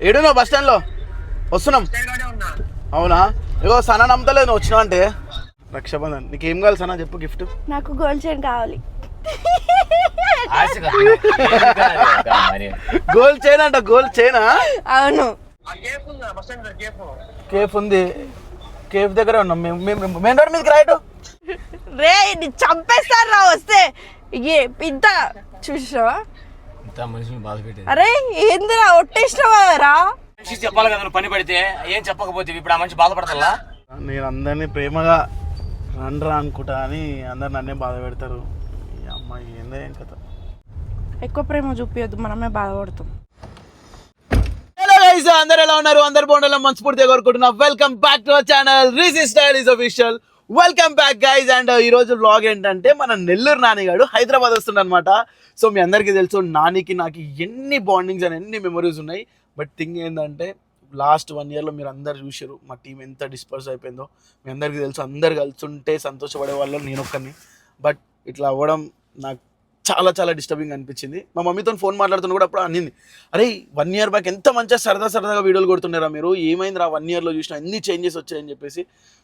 ఏడున్నావు? Bus స్టాండ్లో వస్తున్నాం. అవునా? ఇగో సనా నమ్మతలేదు నువ్వు వచ్చినావు అంటే. రక్షాబంధన్ నీకేం కావాలి సనా చెప్పు. గిఫ్ట్ నాకు గోల్డ్ చైన్ కావాలి. గోల్డ్ చైన్ అంట. Gold China? అవును. కేఫ్ ఉంది. కేఫ్ దగ్గర ఉన్నాం మేము. మెయిన్ రోడ్ మీదకి రైట్. రే చంపేస్తారు రా వస్తే. ఇంత చూసావా? అరే ఏందిరా ఒట్టేసినావా? చెప్పాలి కదా పని పడితే ఏం చెప్పకపోతే ఇప్పుడు ఆ మనిషి బాధపడతా. నేను అందరినీ ప్రేమగా రండ్రా అనుకుంటా అని అందరు నన్నే బాధ పెడతారు. ఈ అమ్మాయి ఏందో ఏం కథ. ఎక్కువ ప్రేమ చూపించద్దు, మనమే బాధపడతాం. హలో గైస్, అందరు ఎలా ఉన్నారు? అందరు బాగుండాలని మనస్ఫూర్తిగా కోరుకుంటున్నా. Welcome back to our channel రీసీ style is official. Welcome back guys. And ఈ రోజు వ్లాగ్ ఏంటంటే మన నెల్లూరు నానిగాడు హైదరాబాద్ వస్తుండ అనమాట. సో మీ అందరికీ తెలుసు నానికి నాకు ఎన్ని బాండింగ్స్ అని ఎన్ని మెమరీస్ ఉన్నాయి. బట్ థింగ్ ఏంటంటే లాస్ట్ 1 yearలో మీరు అందరు చూసారు మా టీం ఎంత డిస్పర్స్ అయిపోయిందో. మీ అందరికీ తెలుసు. అందరు కలిసి సంతోషపడే వాళ్ళు నేను ఒక్కరిని. బట్ ఇట్లా అవ్వడం నాకు చాలా చాలా డిస్టర్బింగ్ అనిపించింది. మా మమ్మీతో ఫోన్ మాట్లాడుతున్నా కూడా అప్పుడు అనింది, అరే 1 year బ్యాక్ ఎంత మంచిగా సరదాగా వీడియోలు కొడుతున్నారా మీరు, ఏమైందిరా 1 yearలో చూసినా ఎన్ని చేంజెస్ వచ్చాయని చెప్పేసి.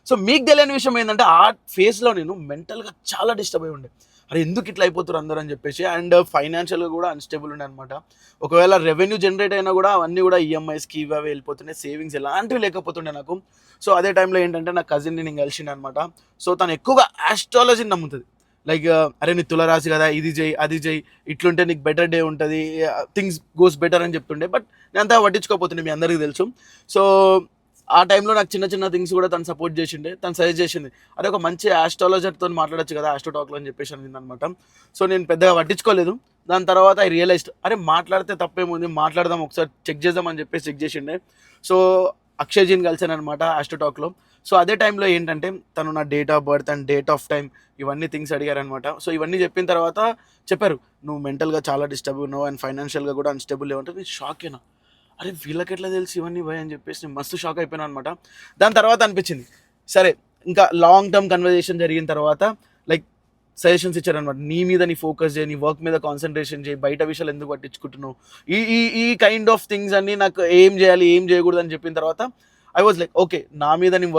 సో మీకు తెలియని విషయం ఏంటంటే ఆ ఫేజ్లో నేను మెంటల్గా చాలా డిస్టర్బ్ అయి ఉండే. అరే ఎందుకు ఇట్లా అయిపోతారు అందరూ అని చెప్పేసి. అండ్ ఫైనాన్షియల్గా కూడా అన్స్టేబుల్ ఉండే అనమాట. ఒకవేళ రెవెన్యూ జనరేట్ అయినా కూడా అవన్నీ కూడా ఈఎంఐస్కి ఇవి అవి వెళ్ళిపోతుండే. సేవింగ్స్ ఎలాంటివి లేకపోతుండే నాకు. సో అదే టైంలో ఏంటంటే నా కజిన్ని నేను కలిసిండే అనమాట. సో తను ఎక్కువగా ఆస్ట్రాలజీని నమ్ముతుంది. లైక్ అరే నీ తులరాశి కదా, ఇది చేయి అది చేయి, ఇట్లుంటే నీకు బెటర్ డే ఉంటుంది, థింగ్స్ గోస్ బెటర్ అని చెప్తుండే. బట్ నేను అంతా పట్టించుకోకపోతుండే, మీ అందరికీ తెలుసు. సో ఆ టైంలో నాకు చిన్న చిన్న థింగ్స్ కూడా తను సపోర్ట్ చేసిండే. తను సజెస్ట్ చేసింది, అరే ఒక మంచి ఆస్ట్రాలజర్తో మాట్లాడచ్చు కదా ఆస్ట్రోటాక్లో అని చెప్పేసి అనింది అనమాట. సో నేను పెద్దగా పట్టించుకోలేదు. దాని తర్వాత ఐ రియలైజ్డ్ అరే మాట్లాడితే తప్పేముంది, మాట్లాడదాం ఒకసారి చెక్ చేద్దాం అని చెప్పేసి చెక్ చేసిండే. సో అక్షయ్జీని కలిసాను అనమాట ఆస్ట్రోటాక్లో. సో అదే టైంలో ఏంటంటే తను నా date of birth and date of time ఇవన్నీ థింగ్స్ అడిగారనమాట. సో ఇవన్నీ చెప్పిన తర్వాత చెప్పారు, నువ్వు మెంటల్గా చాలా డిస్టర్బ్ ఉన్నావు అండ్ ఫైనాన్షియల్గా కూడా అన్స్టేబుల్ ఏమంటే నేను షాక్ అయినా. అరే వీళ్ళకి ఎట్లా తెలుసు ఇవన్నీ భయ అని చెప్పేసి నేను మస్తు షాక్ అయిపోయాను అనమాట. దాని తర్వాత అనిపించింది సరే ఇంకా లాంగ్ టర్మ్ కన్వర్జేషన్ జరిగిన తర్వాత లైక్ సజెషన్స్ ఇచ్చారనమాట. నీ మీద నీ ఫోకస్ చేయి, నీ వర్క్ మీద కాన్సన్ట్రేషన్ చేయి, బయట విషయాలు ఎందుకు పట్టించుకుంటున్నావు, ఈ కైండ్ ఆఫ్ థింగ్స్ అన్నీ నాకు ఏం చేయాలి ఏం చేయకూడదు అని చెప్పిన తర్వాత ఐ వాజ్ లైక్ ఓకే నా మీద నేను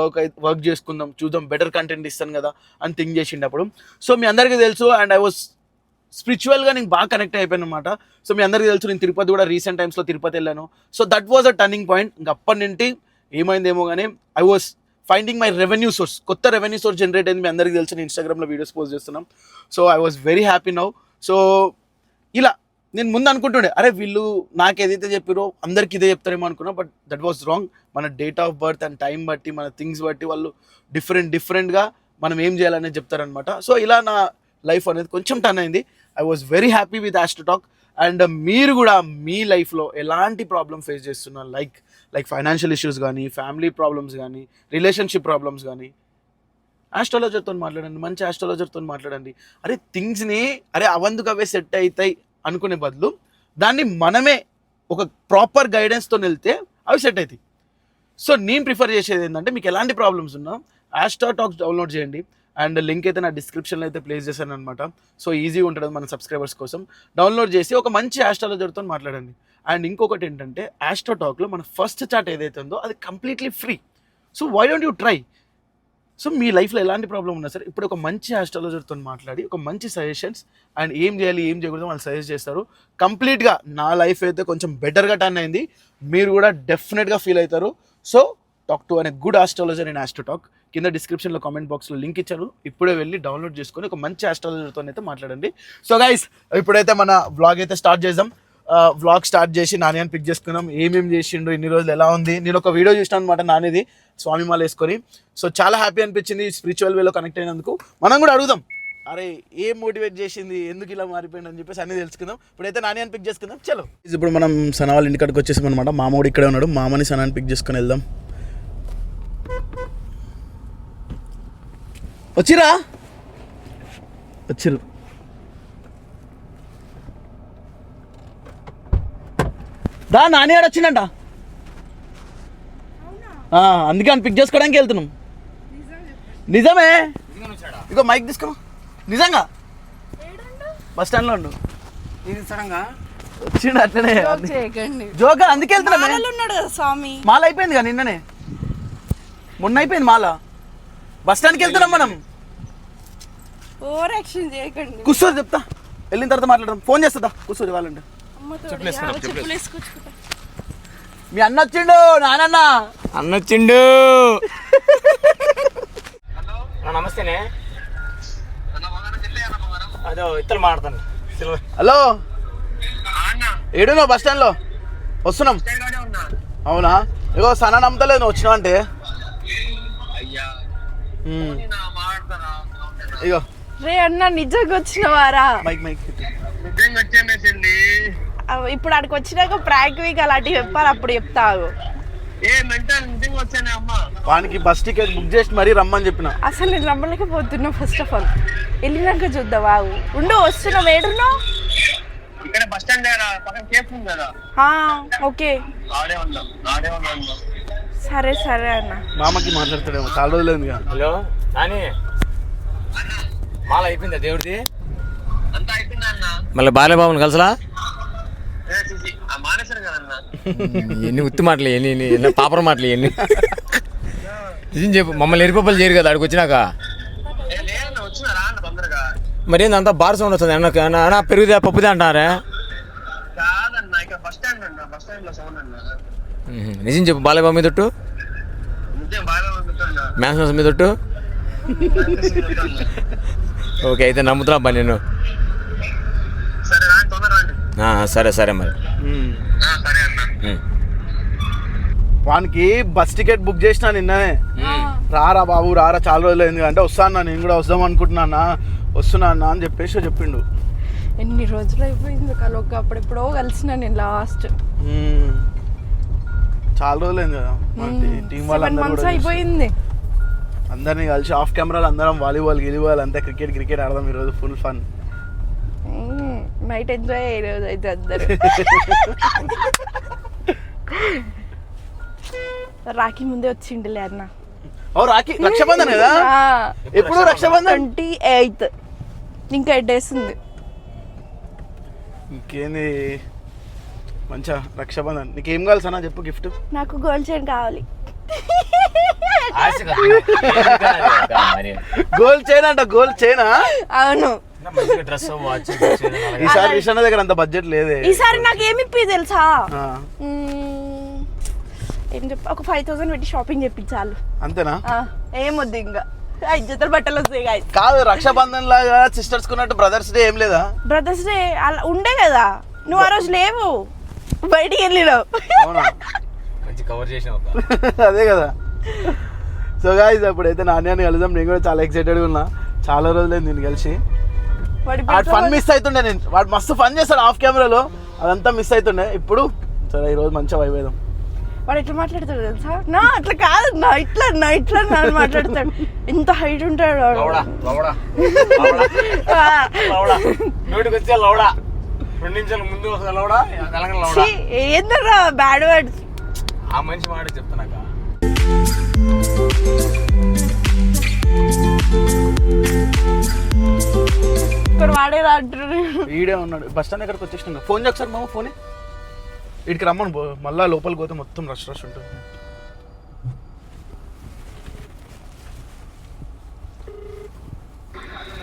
వర్క్ చేసుకుందాం, చూద్దాం, బెటర్ కంటెంట్ ఇస్తాను కదా అని థింక్ చేసిండే అప్పుడు. సో మీ అందరికీ తెలుసు అండ్ ఐ వాజ్ స్పిరిచువల్గా నేను బాగా కనెక్ట్ అయిపోయాను అనమాట. సో మీ అందరికీ తెలుసు నేను తిరుపతి కూడా రీసెంట్ టైమ్స్లో తిరుపతి వెళ్ళాను. So that was a turning point. ఇంక అప్పటి నుండి ఏమైందేమో కానీ I was finding my revenue source. కొత్త రెవెన్యూ సోర్స్ జనరేట్ అయింది. మీ అందరికీ తెలుసు నేను ఇన్స్టాగ్రామ్లో వీడియోస్ పోస్ట్ చేస్తున్నాం. So I was very happy now. So ఇలా నేను ముందు అనుకుంటుండే అరే వీళ్ళు నాకు ఏదైతే చెప్పారో అందరికి ఇదే చెప్తారేమో అనుకున్నా. But that was wrong. మన date of birth and time బట్టి మన థింగ్స్ బట్టి వాళ్ళు డిఫరెంట్గా మనం ఏం చేయాలనేది చెప్తారనమాట. సో ఇలా నా లైఫ్ అనేది కొంచెం టర్న్ అయింది. I was very happy with AstroTalk. And మీరు కూడా మీ లైఫ్లో ఎలాంటి ప్రాబ్లమ్ ఫేస్ చేస్తున్నారు, లైక్ ఫైనాన్షియల్ ఇష్యూస్ కానీ, ఫ్యామిలీ ప్రాబ్లమ్స్ కానీ, రిలేషన్షిప్ ప్రాబ్లమ్స్ కానీ, ఆస్ట్రాలజర్తో మాట్లాడండి. మంచి ఆస్ట్రాలజర్తో మాట్లాడండి. అరే థింగ్స్ని అరే అవందుకు అవే సెట్ అవుతాయి అనుకునే బదులు దాన్ని మనమే ఒక ప్రాపర్ గైడెన్స్తో వెళ్తే అవి సెట్ అవుతాయి. సో నేను ప్రిఫర్ చేసేది ఏంటంటే మీకు ఎలాంటి ప్రాబ్లమ్స్ ఉన్నా ఆస్ట్రాటాక్స్ డౌన్లోడ్ చేయండి. అండ్ లింక్ అయితే నా డిస్క్రిప్షన్లో అయితే ప్లేస్ చేశాను అనమాట. సో ఈజీగా ఉంటుంది మన సబ్స్క్రైబర్స్ కోసం. డౌన్లోడ్ చేసి ఒక మంచి ఆస్ట్రాలజర్తో మాట్లాడండి. అండ్ ఇంకొకటి ఏంటంటే ఆస్ట్రోటాక్లో మన ఫస్ట్ చార్ట్ ఏదైతే ఉందో అది completely free. So why don't you try. So మీ లైఫ్లో ఎలాంటి ప్రాబ్లం ఉన్నా సరే ఇప్పుడు ఒక మంచి ఆస్ట్రాలజర్తో మాట్లాడి ఒక మంచి సజెషన్స్ అండ్ ఏం చేయాలి ఏం చేయకూడదు వాళ్ళు సజెస్ట్ చేస్తారు. కంప్లీట్గా నా లైఫ్ అయితే కొంచెం బెటర్గా టర్న్ అయింది. మీరు కూడా డెఫినెట్గా ఫీల్ అవుతారు. సో టాక్ టు అనే గుడ్ ఆస్ట్రాలజర్ ఇన్ ఆస్ట్రోటాక్. కింద డిస్క్రిప్షన్లో కామెంట్ బాక్స్లో లింక్ ఇచ్చాను. ఇప్పుడే వెళ్ళి డౌన్లోడ్ చేసుకొని ఒక మంచి ఆస్ట్రాలజర్తో అయితే మాట్లాడండి. సో గైస్ ఇప్పుడైతే మన వ్లాగ్ అయితే స్టార్ట్ చేద్దాం. వ్లాగ్ స్టార్ట్ చేసి నాని పిక్ చేసుకున్నాం. ఏమేమి చేసిండు ఇన్ని రోజులు ఎలా ఉంది. నేను ఒక వీడియో చూసినాను అనమాట నానిది స్వామిమాల వేసుకొని. సో చాలా హ్యాపీ అనిపించింది స్పిరిచువల్ వేలో కనెక్ట్ అయినందుకు. మనం కూడా అడుగుదాం అరే ఏం మోటివేట్ చేసింది, ఎందుకు ఇలా మారిపోయింది అని చెప్పేసి అన్నీ తెలుసుకుందాం. ఇప్పుడైతే నాని పిక్ చేసుకుందాం. చలో ఇప్పుడు మనం సనా వాళ్ళ ఇంటికాడికి వచ్చేసాం అనమాట. మామ కూడా ఇక్కడే ఉన్నాడు. మామని సనాని పిక్ చేసుకొని వెళ్దాం. వచ్చిరు దా నాని ఆడ వచ్చిందంట. అందుకే అని పిక్ చేసుకోవడానికి వెళ్తున్నాం. నిజమే. ఇగో మైక్ తీసుకో. నిజంగా బస్ స్టాండ్లో ఉండు. ఇది సడన్గా వచ్చిండు అట్లనే జోక్ చేయకండి. జోక్ అందుకే వెళ్తున్నా మాలలో ఉన్నాడు కదా స్వామి. మాల అయిపోయింది కదా నిన్ననే, మొన్న అయిపోయింది మాల. బస్ స్టాండ్కి వెళ్తున్నాం మనం. ఓవర్ యాక్షన్ చేయకండి. కూర్చోదు చెప్తా, వెళ్ళిన తర్వాత మాట్లాడదాం. ఫోన్ చేస్తుందా, కూర్చోదు వాళ్ళంటే. చెప్పులు వేసుకొచ్చుకుంటా. మీ అన్న వచ్చిండు, నానన్న అన్నొచ్చిండు. నమస్తేనే, అదో ఇత్తలు మాడతాను. హలో, ఏడున్నావు? బస్ స్టాండ్లో వస్తున్నాం. అవునా, ఇగో సన నమ్మతలేదు నువ్వు వచ్చినావు అంటే. ఇగో రే అన్న, నిజంగా వచ్చినవారా? మైక్ మైక్ ఇప్పుడు అక్కడికి వచ్చినాక ప్రాంక్ వీక్ అలాంటివి చెప్పాలి, అప్పుడు చెప్తావు. వానికి బస్ టికెట్ బుక్ చేసి మరీ రమ్మని చెప్పిన. అసలు నేను రమ్మలేకపోతున్నా. ఫస్ట్ ఆఫ్ ఆల్ వెళ్ళినాక చూద్దాం. బాగు ఉండు, వస్తున్నావు. ఏడున్నావు? ఓకే సరే సరే అన్న. మామకి మాట్లాడతాడేమో, చాలా రోజులేదు. హలో నాని, మాల అయిపోయిందా దేవుడిది? మళ్ళీ బాలేబాబుని కలిసలా? ఎన్ని ఉత్తి మాటలు, ఎన్ని పాపర మాటలు, ఎన్ని నిజం చెప్పు. మమ్మల్ని ఎరిపప్పలు చేయరు కదా అక్కడికి వచ్చినాక. మరి ఏందంతా బార్ సౌండ్ వస్తుంది అన్న. పెరుగుదే పప్పుదే అంటారా? నిజం చెప్పు. బాలేబాబు మీద ఒట్టు, మ్యాన్స్ మీద ఒట్టు. ఓకే, అయితే నమ్ముతున్నా అబ్బా నేను. సరే సరే మరి. వానికి బస్ టికెట్ బుక్ చేసినా నిన్ననే. రారా బాబు రారా, చాలా రోజులు అయింది అంటే వస్తాను, నేను కూడా వద్దాం అనుకుంటున్నా, వస్తున్నా అన్న అని చెప్పేసి చెప్పిండు. ఎన్ని రోజులు అయిపోయింది కలవక. అప్పుడెప్పుడో కలిసిన నేను లాస్ట్. చాలా రోజులు అయింది కదా. టీం వాళ్ళు అయిపోయింది. అందరినీ కలిసి ఆఫ్ కెమెరాలు అందరం వాలీబాల్ గిలీబాల్ అంతా క్రికెట్ ఆడదాం ఈరోజు. ఫుల్ ఫన్ నైట్ ఎంజాయ్ ఈరోజు అయితే అందరు. రాఖీ ముందే వచ్చిండులే అన్న. ఓ రాఖీ, రక్షాబంధన్ కదా? ఎప్పుడు రక్షాబంధన్? 28. ఇంకా 8 days ఉంది. ఇంకేంది మంచిగా రక్షాబంధన్. నీకేం కావాలి సనా చెప్పు గిఫ్ట్. నాకు గోల్డ్ చైన్ కావాలి. గోల్డ్ చైన్ అంట. Gold China? అవును. ఈసారి విషణ దగ్గర అంత బడ్జెట్ లేదే. ఈసారి నాకు ఏమి ఇప్పి తెలుసా? ఏం చెప్ప, ఒక 5000 పెట్టి షాపింగ్ చెప్పించాలి. అంతేనా? ఏమొద్దు ఇంకా. 5 జతలు బట్టలు వస్తాయి. కాదు, రక్షాబంధన్ లాగా సిస్టర్స్ కున్నట్టు బ్రదర్స్ డే ఏం లేదా? బ్రదర్స్ డే అలా ఉండే కదా. నువ్వు ఆ రోజు లేవు, బయటికి వెళ్ళినావు. అదే కదా. సో గాయ్స్, అప్పుడైతే నాణ్యాన్ని కలుద్దాం. నేను కూడా చాలా ఎక్సైటెడ్గా ఉన్నా. చాలా రోజులైంది నేను కలిసి. వాడు ఫన్ మిస్ అవుతుండే. నేను వాడు మస్తు ఫన్ చేస్తాడు ఆఫ్ కెమెరాలో, అదంతా మిస్ అవుతుండే. ఇప్పుడు సరే ఈరోజు మంచిగా వైవేద్దాం. వాడు ఎట్లా మాట్లాడతాడు తెలుసా? నా అట్లా కాదు, నా ఇట్లా మాట్లాడతాడు. ఎంత హైట్ ఉంటాడు వాడు. ఏందరా బ్యాడ్ వర్డ్స్. ఆ మనిషి మాట చెప్తానాక. ఇక్కడ వాడే రాడు. ఈడే ఉన్నాడు బస్ స్టాండ్ ఎక్కడికి వచ్చేసిన. ఫోన్ చేస్తారు మామ, ఫోనే ఇక్కడికి రమ్మను. మళ్ళా లోపలికి పోతే మొత్తం రష్ ఉంటుంది.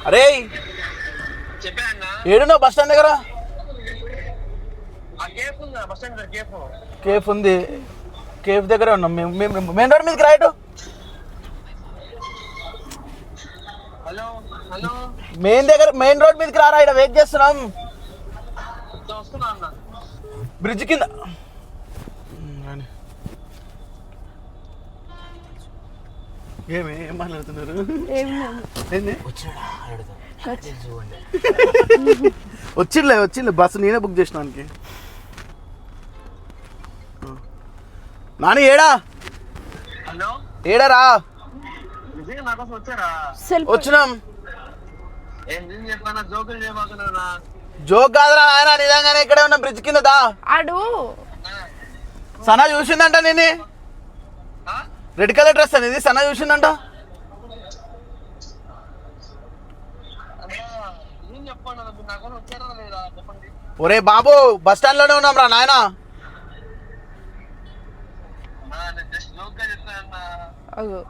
అరే ఏడున్నావు? బస్ స్టాండ్ దగ్గర కేఫ్ ఉంది. కేఫ్ దగ్గర ఉన్నాం మేము. మెయిన్ రోడ్ మీదకి రైట్. మెయిన్ రోడ్ మీదకి రారా, ఇక్కడ వెయిట్ చేస్తున్నాం. బ్రిడ్జ్ కింద. ఏం మాట్లాడుతున్నారు? వచ్చిందిలే బస్సు నేనే బుక్ చేసినానికి. నాని ఏడా? ఏడారా? వచ్చినాం. జోక్ కాదురా ఆయన, నిజంగానే ఇక్కడే ఉన్న బ్రిడ్జ్ కింద దా. ఆడు సనా చూసిందంట నేను. రెడ్ కలర్ డ్రెస్ అనేది సనా చూసిందంట. ఒరే బాబు బస్ స్టాండ్ లోనే ఉన్నాం రా నాయనా. అగో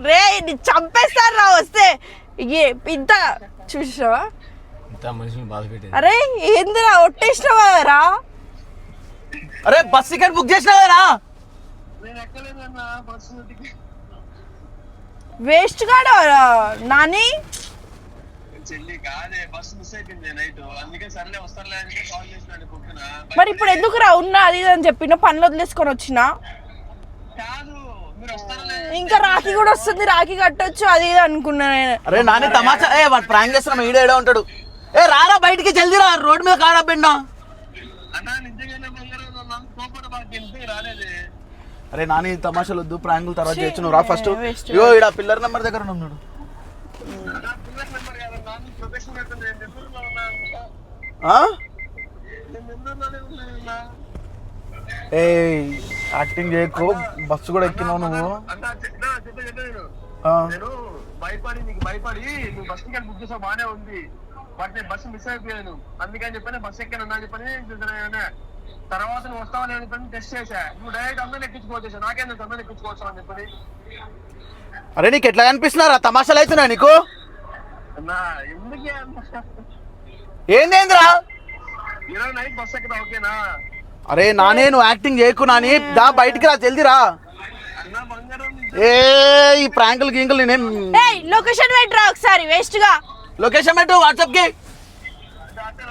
రే నీ చంపేస్తారు రా వస్తే ఇంత చూసావా ఇంత మనిషిని బాధ పెట్టేది. అరే ఏందిరా ఒట్టేసినావా రా అరే బస్ టికెట్ బుక్ చేసినావేరా? వేస్ట్ కాడా నాని. మరి ఇప్పుడు ఎందుకు రా ఉన్నా అది ఇది అని చెప్పిన పనులు వదిలేసుకొని వచ్చిన. ఇంకా రాఖీ కూడా వస్తుంది, రాఖీ కట్టొచ్చు అది ఇది అనుకున్నా నేను. అరే నాని తమాషా వాడు ప్రాంక్ చేస్తున్నా ఈడే ఏడో ఉంటాడు. ఏ రారా బయటికి జల్దీ రా, రోడ్ మీద కాడా పెండా. అరే నాని తమాషాలు వద్దు, ప్రాంకులు తర్వాత చేయొచ్చు, నువ్వు రా ఫస్ట్. ఇగో ఈడ పిల్లర్ నెంబర్ దగ్గర ఉన్నాడు. ఏ యాక్టింగ్ చేయకు, బస్సు కూడా ఎక్కినావు నువ్వు. నేను భయపడి నువ్వు బస్ టికెట్ బుక్ చేసావు బానే ఉంది, బట్ నేను బస్సు మిస్ అయిపోయాను అందుకని చెప్పని బస్సు ఎక్కాను అని చెప్పని తర్వాత నువ్వు వస్తావని చెప్పని టెస్ట్ చేశా. నువ్వు డైరెక్ట్ అందరిని ఎక్కించుకోవచ్చు, నాకేం అందరిని ఎక్కించుకోవచ్చు అని చెప్పని. అరే నీకు ఎట్లా కనిపిస్తున్నారా? తమాషాలు అవుతున్నాయి నీకు? అన్నా ఎందుకే అన్నా, ఏందేంద్రా? ఈరోజు నైట్ బస్ ఎక్కుదా ఓకేనా? అరే నానే నువ్వు యాక్టింగ్ చేయకు నాని, దా బయటికి రా జల్దీ రా. అన్నా బంగారం ఏ ఈ ప్రాంకులు గింకులు నేనేం. లొకేషన్ పెట్టరా ఒకసారి వేస్ట్ గా. లొకేషన్ పెట్టు వాట్సాప్ కి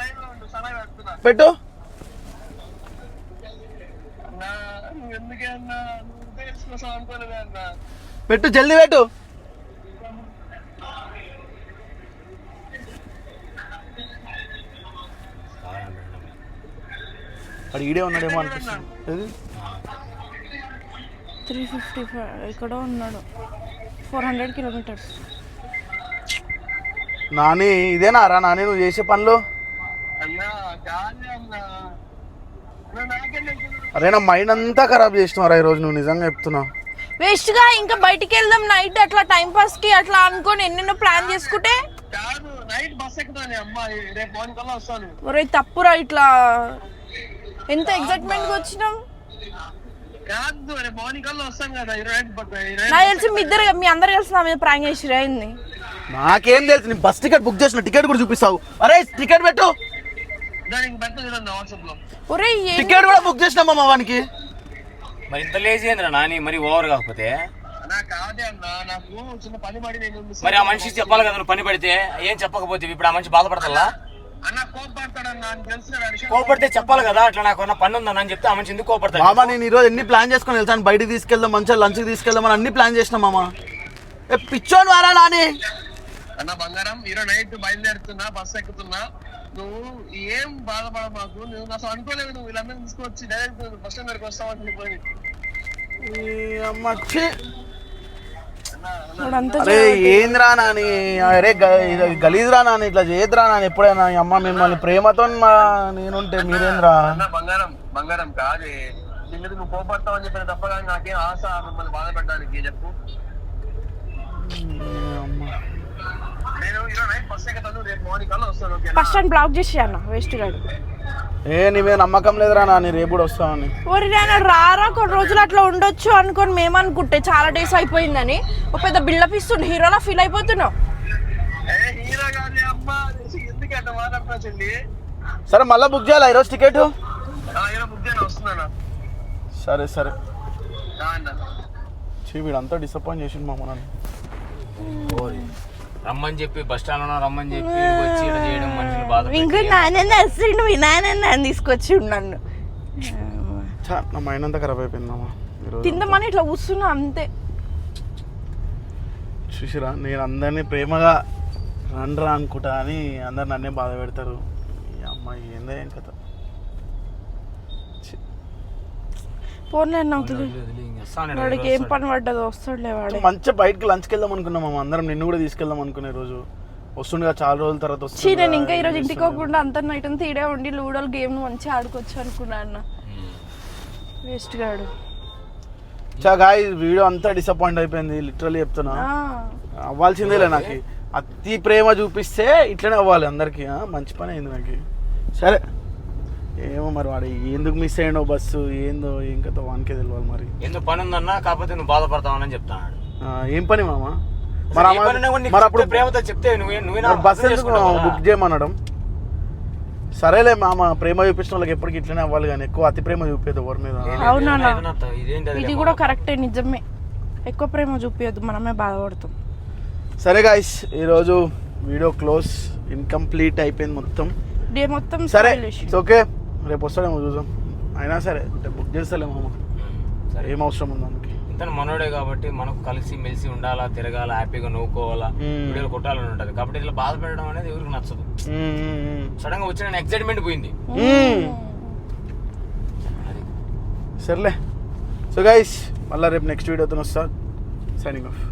లైవ్ లో ఉండు, సలహా పెడుతున్నా. పెట్టు. అన్నా నువ్వు ఎందుకే అన్నా, నువ్వు తెలుసుకోసం అనుకోలేదే అన్నా. పెట్టు జల్దీ పెట్టు. అడు ఈడే ఉన్నాడేమో అనిపిస్తుంది. 355 ఎక్కడో ఉన్నాడు, 400 కిలోమీటర్స్. నాని ఇదేనా రా నాని నువ్వు చేసే పనులు? అన్నా కాదు అన్నా, నాకేం అరే నా మైండ్ అంతా ఖరాబ్ చేసినారా ఈరోజు, నువ్వు నిజంగా చెప్తున్నా. వేస్ట్ గా ఇంకా బయటికి వెళ్దాం నైట్ అట్లా టైం పాస్ కి అట్లా అనుకొని ఎన్నెన్నో ప్లాన్ చేసుకుంటే. కాదు నైట్ బస్ ఎక్కుతాను అమ్మాయి, రేపు మార్నింగ్ కల్లా వస్తాను. ఒరే తప్పురా ఇట్లా, ఎంత ఎగ్జైట్మెంట్ గా వచ్చినాం. కాదు రేపు మార్నింగ్ కల్లా వస్తాను కదా. నాకు తెలిసి మీ అందరు కలిసి నా మీద ప్రాంక్ చేసి అయింది. నాకేం తెలుసు, నీ బస్ టికెట్ బుక్ చేసిన టికెట్ కూడా చూపిస్తావు. అరే టికెట్ పెట్టు. దానికి పెట్ట చూడండి వాట్సాప్ లో. ఒరే టికెట్ కూడా బుక్ చేసినామా వానికి? మరి ఇంత లేజీ ఏంద్రా నాని, మరి ఓవర్ కాకపోతే. అన్నా కాదే అన్నా, నాకు చిన్న పని పడి నేను మరి ఆ మనిషికి చెప్పాలి కదా, నువ్వు పని పడితే ఏం చెప్పకపోతే ఇప్పుడు ఆ మనిషి బాధపడతా. అన్న కోపడతాడన్నా తెలుసు, కోపడితే చెప్పాలి కదా, అట్లా నాకు ఉన్న పని ఉందని అని చెప్తే ఆ మనిషి ఎందుకు కోపడతాడు? మామ నేను ఈరోజు ఎన్ని ప్లాన్ చేసుకుని వెళ్తాను, బయటికి తీసుకెళ్దాం, మంచిగా లంచ్కి తీసుకెళ్దాం అని అన్ని ప్లాన్ చేసినా మామ. ఏ పిచ్చోని వారా నాని. అన్న బంగారం ఈరోజు నైట్ బయలుదేరుతున్నా, బస్సు ఎక్కుతున్నా, నువ్వు ఏం బాధపడ మాకు. నువ్వు అసలు అనుకోలేదు, నువ్వు వీళ్ళందరినీ తీసుకొచ్చి డైరెక్ట్ బస్ స్టాండ్ దగ్గరికి వస్తావని చెప్పి. అరే ఏంద్రా నాని, అరే గలీజ్రా నాని, ఇట్లా చేయద్రా నాని ఎప్పుడైనా. అమ్మ మిమ్మల్ని ప్రేమతో నేనుంటే మీరేంద్రా. అన్న బంగారం కాదే, నువ్వు కోపడతావు అని చెప్పిన తప్ప కానీ నాకేం ఆశ మిమ్మల్ని బాధపడడానికి చెప్పు. నేను ఈరోజు నైట్ బస్ ఎక్కుతాను, రేపు మార్నింగ్ కల్లా వస్తాను. ఫస్ట్ స్టాండ్ బ్లాక్ చేసి అన్న వేస్ట్ గాడు. ఏ నీ మీద నమ్మకం లేదురా నాని, రేపు కూడా వస్తామని. ఓరి నాయన రారా, కొన్ని రోజులు అట్లా ఉండొచ్చు అనుకొని మేము అనుకుంటే చాలా డేస్ అయిపోయిందని ఒక పెద్ద బిల్డప్ ఇస్తుండే, హీరోలా ఫీల్ అయిపోతున్నావు. హీరో కాదే అమ్మా, ఎందుకంటే మాట్లాడుతున్నా చెల్లి. సరే మళ్ళీ బుక్ చేయాలా ఈరోజు టికెట్? ఈరోజు బుక్ చేయను, వస్తున్నాను. సరే సరే. అన్న వీడంతా డిసప్పాయింట్ చేసిండు మామ నన్ను. రమ్మని చెప్పి బస్ స్టాండ్ లో రమ్మని చెప్పి వచ్చి ఇలా చేయడం మనుషులు బాధ. ఇంకా నాన్న వస్తుండు, మీ నాన్న తీసుకొచ్చి నన్ను. నా మైండ్ అంతా ఖరాబ్ అయిపోయింది మామ ఈరోజు. తిందామని ఇట్లా కూర్చున్నా అంతే. చూసిరా నేను అందరినీ ప్రేమగా రండ్రా అనుకుంటా అని అందరు నన్నే బాధ పెడతారు. ఈ అమ్మాయి ఏందే ఏం కథ. పోన్లే నాకు వాడికి ఏం పని పడ్డదో వస్తాడులే వాడు. మంచిగా బయటకి లంచ్కి వెళ్దాం అనుకున్నాం మామ అందరం, నిన్ను కూడా తీసుకెళ్దాం అనుకునే రోజు. వస్తుండగా చాలా రోజుల తర్వాత వస్తుంది. నేను ఇంకా ఈరోజు ఇంటికి పోకుండా అంత నైట్ అంతా ఈడే ఉండి లూడోలు గేమ్ మంచిగా ఆడుకోవచ్చు అనుకున్నా అన్న. వేస్ట్ గాడు. గాయ్స్ వీడియో అంతా డిసప్పాయింట్ అయిపోయింది లిటరల్లీ చెప్తున్నా. అవ్వాల్సిందేలే నాకు. అతి ప్రేమ చూపిస్తే ఇట్లనే అవ్వాలి అందరికి. మంచి పని అయింది నాకు. సరే ఏమో మరి వాడు ఎందుకు మిస్ అయ్యాడో బస్సు ఏందో ఏం కథ వానికే తెలియాలి మరి. ఎందుకు పని ఉందన్నా కాకపోతే నువ్వు బాధపడతావని చెప్తాను. ఏం పని మామ? మరి అప్పుడు ప్రేమతో చెప్తే నువ్వే బస్సు ఎందుకు బుక్ చేయమనడం? సరేలే మామ, ప్రేమ చూపించిన వాళ్ళకి ఎప్పటికి ఇట్లనే అవ్వాలి కానీ ఎక్కువ అతి ప్రేమ చూపేది ఎవరి మీద. అవునా, ఇది కూడా కరెక్టే, నిజమే. ఎక్కువ ప్రేమ చూపించద్దు, మనమే బాధపడతాం. సరే గాయ్స్, ఈరోజు వీడియో క్లోజ్, ఇన్కంప్లీట్ అయిపోయింది మొత్తం. డే మొత్తం సరే ఓకే, రేపు వస్తాడేమో చూద్దాం. అయినా సరే బుక్ చేస్తలే మామ, ఏం అవసరం ఉంది మనకి. ఇంత మనోడే కాబట్టి మనకు కలిసి మెలిసి ఉండాలా, తిరగాల, హ్యాపీగా నవ్వుకోవాలా, వీడియోలు కొట్టాలని ఉంటది. కాబట్టి ఇట్లా బాధపడడం అనేది ఎవరికి నచ్చదు. సడన్ గా వచ్చిన ఎక్సైట్మెంట్ పోయింది. సర్లే, సో గైస్ మళ్ళీ రేపు నెక్స్ట్ వీడియోతో వస్తా. Signing off.